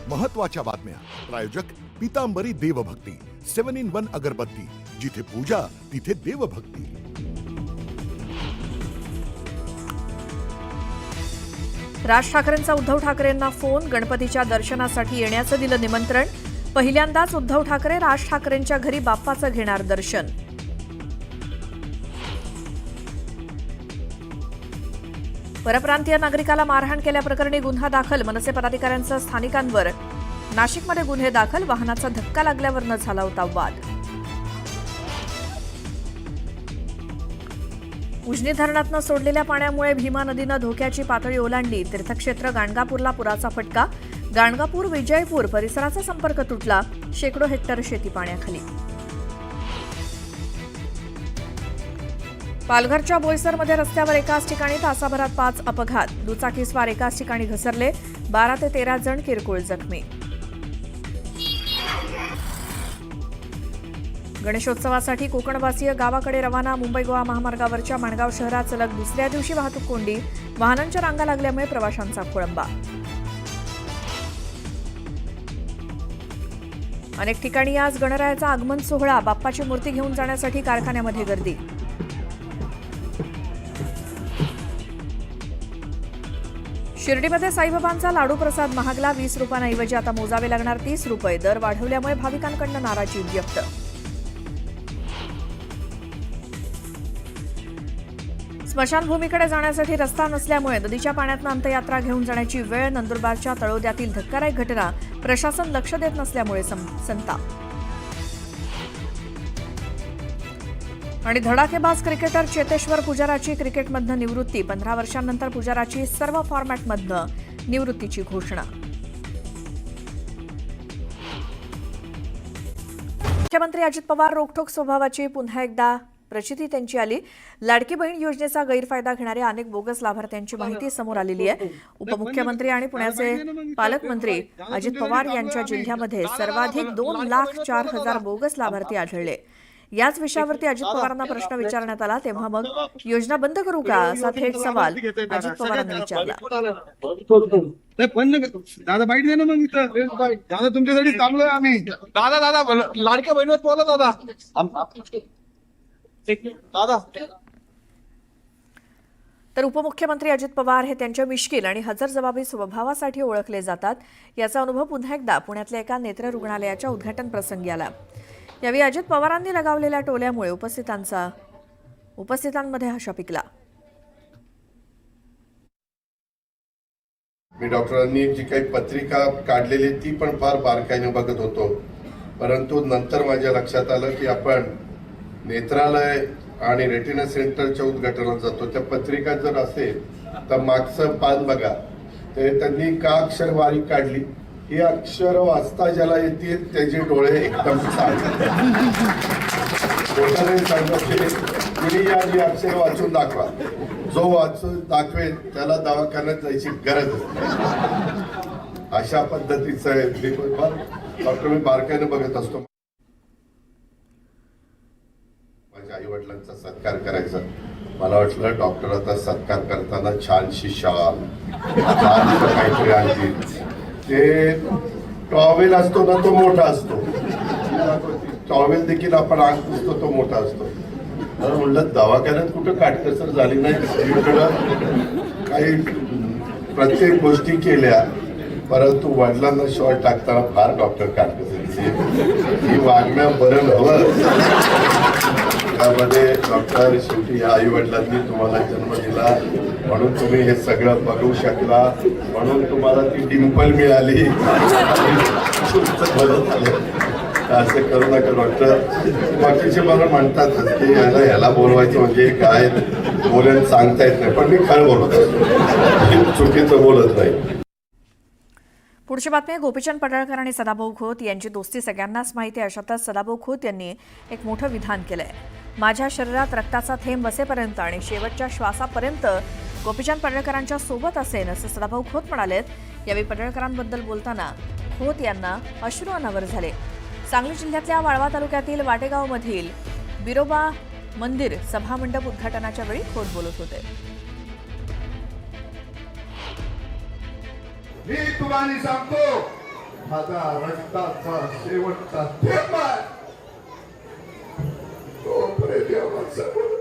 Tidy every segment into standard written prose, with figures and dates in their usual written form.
महत्त्वाच्या बातम्या. प्रायोजक पीतांबरी देवभक्ती 7-in-1 अगरबत्ती. जिथे पूजा तिथे देवभक्ती. राज ठाकरेंचा उद्धव ठाकरेंना फोन. गणपतीच्या दर्शनासाठी येण्याचं दिलं निमंत्रण. पहिल्यांदाच उद्धव ठाकरे राज ठाकरेंच्या घरी बाप्पाचं घेणार दर्शन. परप्रांतीय नागरिकाला मारहाण केल्याप्रकरणी गुन्हा दाखल. मनसे पदाधिकाऱ्यांचा स्थानिकांवर. नाशिकमध्ये गुन्हे दाखल. वाहनाचा धक्का लागल्यावरनं झाला होता वाद. उजनी धरणातनं सोडलेल्या पाण्यामुळे भीमा नदीनं धोक्याची पातळी ओलांडली. तीर्थक्षेत्र गाणगापूरला पुराचा फटका. गाणगापूर विजयपूर परिसराचा संपर्क तुटला. शेकडो हेक्टर शेती पाण्याखाली. पालघरच्या बोईसरमध्ये रस्त्यावर एकाच ठिकाणी तासाभरात 5 अपघात. दुचाकीस्वार एकाच ठिकाणी घसरले. 12 ते 13 जण किरकोळ जखमी. गणेशोत्सवासाठी कोकणवासीय गावाकडे रवाना. मुंबई गोवा महामार्गावरच्या माणगाव शहरात सलग दुसऱ्या दिवशी वाहतूक कोंडी. वाहनांच्या रांगा लागल्यामुळे प्रवाशांचा खोळंबा. अनेक ठिकाणी आज गणरायाचा आगमन सोहळा. बाप्पाची मूर्ती घेऊन जाण्यासाठी कारखान्यामध्ये गर्दी. शिर्डीमध्ये साईबाबांचा लाडू प्रसाद महागला. 20 रुपयांऐवजी आता मोजावे लागणार 30 रुपये. दर वाढवल्यामुळे भाविकांकडून नाराजी व्यक्त. स्मशानभूमीकडे जाण्यासाठी रस्ता नसल्यामुळे नदीच्या पाण्यातून अंत्ययात्रा घेऊन जाण्याची वेळ. नंदुरबारच्या तळोद्यातील धक्कादायक घटना. प्रशासन लक्ष देत नसल्यामुळे संताप. आणि धडाकेबाज क्रिकेटर चेतेश्वर पुजाराची क्रिकेटमधनं निवृत्ती. 15 वर्षांनंतर पुजाराची सर्व फॉर्मॅटमधनं निवृत्तीची घोषणा. मुख्यमंत्री अजित पवार रोखठोक स्वभावाची. पुन्हा एकदा प्रचिती त्यांची आली. लाडकी बहीण योजनेचा गैरफायदा घेणाऱ्या अनेक बोगस लाभार्थ्यांची माहिती समोर आलेली आहे. उपमुख्यमंत्री आणि पुण्याचे पालकमंत्री अजित पवार यांच्या जिल्ह्यामध्ये सर्वाधिक 2,04,000 बोगस लाभार्थी आढळले. याच विषयावरती अजित पवारांना प्रश्न विचारण्यात आला. तेव्हा मग योजना बंद करू का असा थेट सवाल अजित पवारांनी विचारला. दादा बाईट दे ना मग. दादा तुमच्यासाठी चांगलं आम्ही. दादा लाडक्या बहिणीवर बोला दादा. तर उपमुख्यमंत्री अजित पवार हे त्यांच्या मिश्किल आणि हजरजबाबी स्वभावासाठी ओळखले जातात. याचा अनुभव पुन्हा एकदा पुण्यातल्या एका नेत्र रुग्णालयाच्या उद्घाटन प्रसंगी आला. यावेळी अजित पवारांनी लगावलेल्या टोल्यामुळे उपस्थितांमध्ये हशा पिकला. मी डॉक्टरांनी जी काही पत्रिका काढलेली ती पण फार बारकाईने बघत होतो. परंतु नंतर माझ्या लक्षात आलं की आपण नेत्रालय आणि रेटिना सेंटरच्या उद्घाटनात जातो. त्या पत्रिका जर असेल तर मागचं पान बघा. ते त्यांनी का अक्षर बारीक काढली. ही अक्षर वाचता ज्याला येते त्याचे डोळे एकदम जी अक्षर वाचून दाखवा. जो वाचून दाखवेल त्याला दवाखान्यात जायची गरज असते. अशा पद्धतीचं डॉक्टर मी बारकाईने बघत असतो. माझ्या आई वडिलांचा सत्कार करायचा. मला वाटलं डॉक्टर आता सत्कार करताना छानशी शाल काहीतरी आणतील. ते टॉवेल असतो ना तो मोठा असतो. टॉवेल देखील आपण अंग पुसतो तो मोठा असतो. तर म्हणलं दवाखान्यात कुठं काटकसर झाली नाही. काही प्रत्येक गोष्टी केल्या परंतु वडिलांना शॉर्ट टाकताना फार डॉक्टर काटकसर. ही वागणं बरं नव्हतं. त्यामध्ये डॉक्टर शेवटी या आई वडिलांनी तुम्हाला जन्म दिला म्हणून तुम्ही हे सगळं बघू शकला. म्हणून तुम्हाला ती डिंपल मिळाली. असं करू नका डॉक्टर. बाकीचे मला म्हणतात की ह्याला बोलवायचं म्हणजे काय बोलायला सांगता येत नाही. पण मी खरं बोलत असतो. चुकीचं बोलत नाही. पुढची बातमी. गोपीचंद पडळकर आणि सदाभाऊ खोत यांची दोस्ती सगळ्यांनाच माहिती आहे. अशातच सदाभाऊ खोत यांनी एक मोठं विधान केलंय. माझ्या शरीरात रक्ताचा थेंब बसेपर्यंत आणि शेवटच्या श्वासापर्यंत गोपीचंद पडळकरांच्या सोबत असेन असं सदाभाऊ खोत म्हणालेत. यावेळी पडळकरांबद्दल बोलताना खोत यांना अश्रू अनावर झाले. सांगली जिल्ह्यातल्या वाळवा तालुक्यातील वाटेगावमधील बिरोबा मंदिर सभामंडप उद्घाटनाच्या वेळी खोत बोलत होते. मी तुम्हाला सांगतो माझा रक्ताचा शेवटचा थेंब आहे तो प्रेम या माणसावर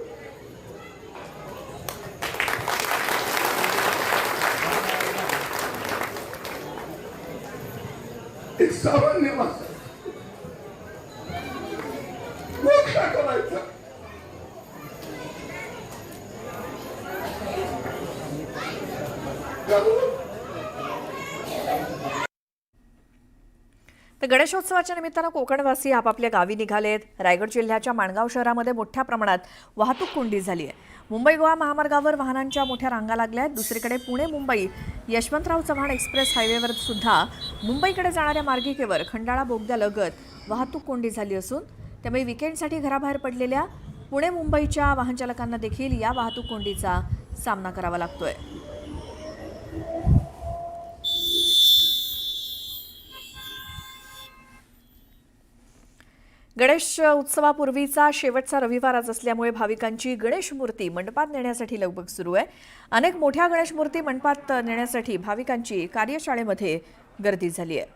एक सामान्य माणूस मोक्ष करायचा तर गणेशोत्सवाच्या निमित्तानं कोकणवासी आपापल्या गावी निघालेत. रायगड जिल्ह्याच्या माणगाव शहरामध्ये मोठ्या प्रमाणात वाहतूक कोंडी झाली आहे. मुंबई गोवा महामार्गावर वाहनांच्या मोठ्या रांगा लागल्या आहेत. दुसरीकडे पुणे मुंबई यशवंतराव चव्हाण एक्सप्रेस हायवेवर सुद्धा मुंबईकडे जाणाऱ्या मार्गिकेवर खंडाळा बोगद्यालगत वाहतूक कोंडी झाली असून त्यामुळे विकेंडसाठी घराबाहेर पडलेल्या पुणे मुंबईच्या वाहनचालकांना देखील या वाहतूक कोंडीचा सामना करावा लागतोय. गणेश उत्सवापूर्वीचा शेवटचा रविवार आज असल्यामुळे भाविकांची गणेश मूर्ती मंडपात नेण्यासाठी लगबग सुरू आहे. अनेक मोठ्या गणेश मूर्ती मंडपात नेण्यासाठी भाविकांची कार्यशाळेमध्ये गर्दी झाली आहे.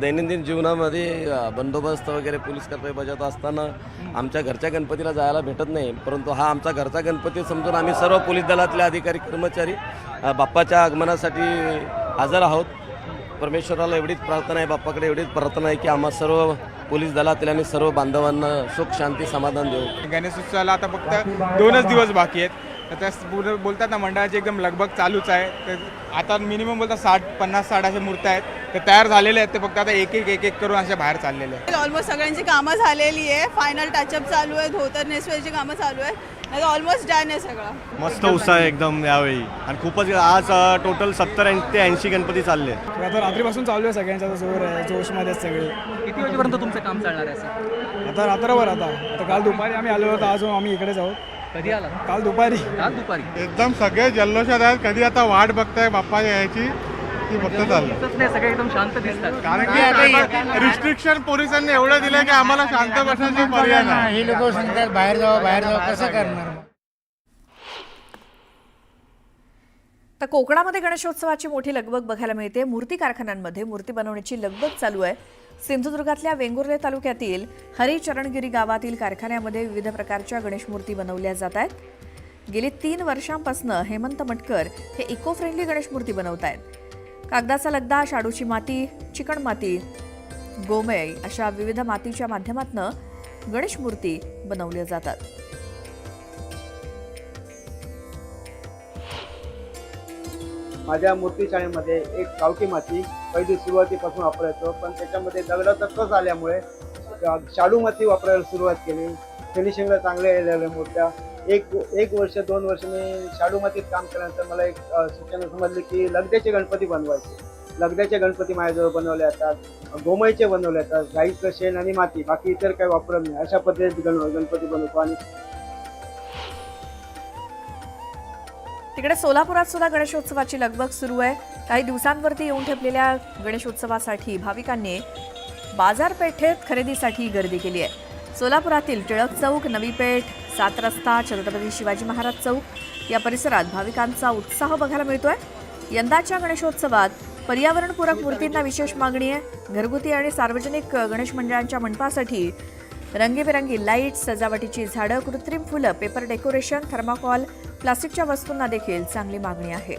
दैनंदिन जीवनामध्ये बंदोबस्त वगैरे पोलीस कर्तव्य बजावत असताना आमच्या घरच्या गणपतीला जायला भेटत नाही, परंतु हा आमचा घरचा गणपती समजून आम्ही सर्व पोलीस दलातले अधिकारी कर्मचारी बाप्पाच्या आगमनासाठी हजर आहोत. परमेश्वराला एवढीच प्रार्थना आहे, बाप्पाकडे एवढीच प्रार्थना आहे की आम्हा सर्व पोलीस दलातील आणि सर्व बांधवांना सुख शांती समाधान देऊ. गणेशोत्सवाला आता फक्त 2च दिवस बाकी आहेत. तर त्या पूर्ण बोलतात ना मंडळाची एकदम लगबग चालूच आहे. तर आता मिनिमम बोलतात 50-60 अशा मूर्त्या आहेत ते तयार झालेले आहेत. ते फक्त आता एक एक करून अशा बाहेर चाललेले आहेत. ऑलमोस्ट सगळ्यांची कामं झालेली आहे. फायनल टचअप चालू आहे. धोतर नेसवायची कामं चालू आहेत. नाही ऑलमोस्ट डन आहे सगळं. मस्त उत्साह आहे एकदम यावेळी आणि खूपच आज टोटल 70 ते 80 गणपती चालले. आता रात्रीपासून चालू आहे सगळ्यांचा जोर आहे, जोशमध्ये सगळे. किती वाजेपर्यंत तुमचं काम चालणार आहे असं? आता रात्रभर आता काल दुपारी आम्ही आलो होतो, आज आम्ही इकडेच आहोत. कधी आला? काल दुपारी. एकदम सगळे जल्लोषात आहेत. कधी आता वाट बघताय बाप्पा यायची ती फक्त चाललं. नाही, सगळे एकदम शांत दिसतात. कारण की आता रिस्ट्रिक्शन पोलिसांनी एवढं दिलं की आम्हाला शांत बसण्याचा पर्याय नाही. ही लोक सांगतात बाहेर जाऊ कसं करणार. तर कोकणामध्ये गणेशोत्सवाची मोठी लगबग बघायला मिळते. मूर्ती कारखान्यांमध्ये मूर्ती बनवण्याची लगबग चालू आहे. सिंधुदुर्गातल्या वेंगुर्ले तालुक्यातील हरिचरणगिरी गावातील कारखान्यामध्ये विविध प्रकारच्या गणेश मूर्ती बनवल्या जात आहेत. गेली 3 वर्षांपासून हेमंत मटकर हे इको फ्रेंडली गणेश मूर्ती बनवत आहेत. कागदाचा लगदा, शाडूची माती, चिकण माती, गोमय अशा विविध मातीच्या माध्यमातून गणेश मूर्ती बनवल्या जातात. माझ्या मूर्तीशाळेमध्ये एक गावठी माती पहिली सुरुवातीपासून वापरायचो, पण त्याच्यामध्ये दगडाचा कस आल्यामुळे शाडू माती वापरायला सुरुवात केली. फिनिशिंगला चांगल्या आलेल्या मूर्त्या. एक वर्ष 2 वर्ष मी शाडू मातीत काम केल्यानंतर मला एक सूचना समजली की लगद्याचे गणपती बनवायचे. लगद्याचे गणपती माझ्याजवळ बनवले जातात, गोमयचे बनवले जातात, गाईचं शेण आणि माती, बाकी इतर काही वापरत नाही. अशा पद्धतीने गणपती बनवतो. आणि तिकडे सोलापुरात सुद्धा गणेशोत्सवाची लगबग सुरू आहे. काही दिवसांवरती येऊन ठेपलेल्या गणेशोत्सवासाठी भाविकांनी बाजारपेठेत खरेदीसाठी गर्दी केली आहे. सोलापुरातील टिळक चौक, नवी पेठ, 7 रस्ता, छत्रपती शिवाजी महाराज चौक या परिसरात भाविकांचा उत्साह बघायला मिळतोय. यंदाच्या गणेशोत्सवात पर्यावरणपूरक मूर्तींना विशेष मागणी आहे. घरगुती आणि सार्वजनिक गणेश मंडळांच्या मंडपासाठी रंगीबेरंगी लाईट, सजावटीची झाडं, कृत्रिम फुलं, पेपर डेकोरेशन, थर्माकॉल, प्लास्टिकच्या वस्तूंना देखील चांगली मागणी आहे.